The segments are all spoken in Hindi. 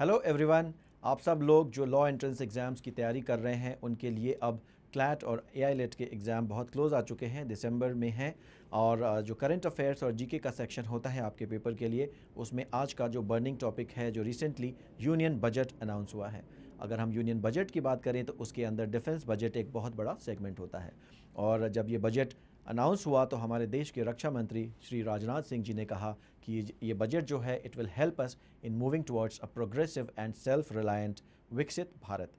Hello everyone. आप सब लोग जो लॉ एंट्रेंस एग्ज़ाम्स की तैयारी कर रहे हैं उनके लिए अब क्लैट और एआई लेट के एग्ज़ाम बहुत क्लोज़ आ चुके हैं, दिसंबर में हैं। और जो करंट अफेयर्स और जीके का सेक्शन होता है आपके पेपर के लिए, उसमें आज का जो बर्निंग टॉपिक है, जो रिसेंटली यूनियन बजट अनाउंस हुआ है। अगर हम यूनियन बजट की बात करें तो उसके अंदर डिफेंस बजट एक बहुत बड़ा सेगमेंट होता है। और जब ये बजट अनाउंस हुआ तो हमारे देश के रक्षा मंत्री श्री राजनाथ सिंह जी ने कहा कि ये बजट जो है it will help us in moving towards a progressive and self reliant विकसित भारत।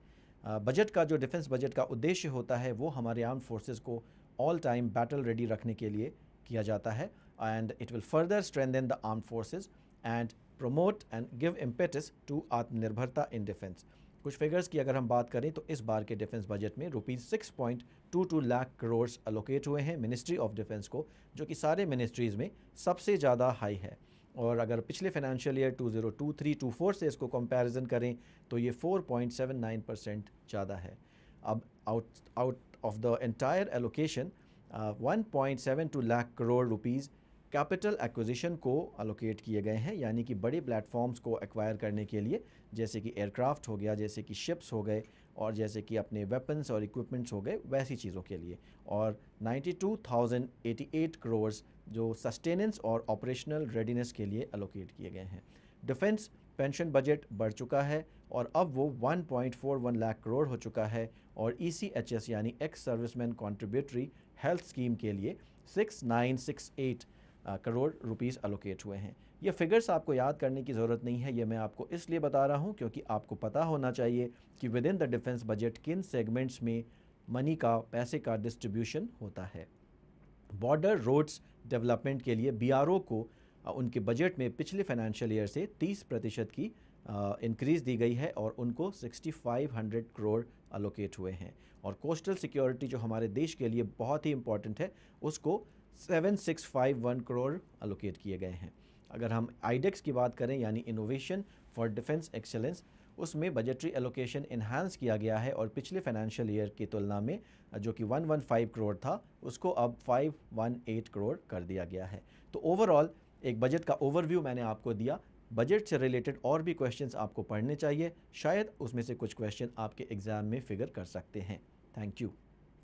बजट का जो डिफेंस बजट का उद्देश्य होता है वो हमारे आर्म फोर्सेस को ऑल टाइम बैटल रेडी रखने के लिए किया जाता है। And it will further strengthen the arm forces and promote and give impetus to आत्मनिर्भरता इन डिफेंस। कुछ फिगर्स की अगर हम बात करें तो इस बार के डिफेंस बजट में ₹6.22 लाख करोड़ अलोकेट हुए हैं मिनिस्ट्री ऑफ डिफेंस को, जो कि सारे मिनिस्ट्रीज़ में सबसे ज़्यादा हाई है। और अगर पिछले फाइनेंशियल ईयर 2023-24 से इसको कंपैरिजन करें तो ये 4.79% ज़्यादा है। अब out of the entire allocation 1.72 lakh crore rupees capital acquisition को अलोकेट किए गए हैं, यानी कि बड़े प्लेटफॉर्म्स को एक्वायर करने के लिए, जैसे कि एयरक्राफ्ट हो गया, जैसे कि शिप्स हो गए, और जैसे कि अपने वेपन्स और इक्विपमेंट्स हो गए, वैसी चीज़ों के लिए। और 92,088 करोड़ जो सस्टेनेंस और ऑपरेशनल रेडीनेस के लिए अलोकेट किए गए हैं। डिफेंस पेंशन बजट बढ़ चुका है और अब वो 1.41 लाख करोड़ हो चुका है। और ECHS यानी ex serviceman contributory health scheme के लिए 6968 करोड़ रुपीस अलोकेट हुए हैं। ये फिगर्स आपको याद करने की ज़रूरत नहीं है, ये मैं आपको इसलिए बता रहा हूँ क्योंकि आपको पता होना चाहिए कि with in the defence budget किन सेगमेंट्स में मनी का, पैसे का डिस्ट्रीब्यूशन होता है। बॉर्डर रोड्स डेवलपमेंट के लिए BRO को उनके बजट में पिछले फाइनेंशियल ईयर से 30% की इंक्रीज़ दी गई है और उनको 6500 करोड़ अलोकेट हुए हैं। और कोस्टल सिक्योरिटी जो हमारे देश के लिए बहुत ही इंपॉर्टेंट है, उसको 7651 करोड़ अलोकेट किए गए हैं। अगर हम आईडेक्स की बात करें यानी इनोवेशन फॉर डिफेंस एक्सेलेंस, उसमें बजटरी एलोकेशन इन्हांस किया गया है और पिछले फाइनेंशियल ईयर की तुलना में जो कि 115 करोड़ था उसको अब 518 करोड़ कर दिया गया है। तो ओवरऑल एक बजट का ओवरव्यू मैंने आपको दिया। बजट से रिलेटेड और भी क्वेश्चंस आपको पढ़ने चाहिए, शायद उसमें से कुछ क्वेश्चन आपके एग्जाम में फिगर कर सकते हैं। Thank you.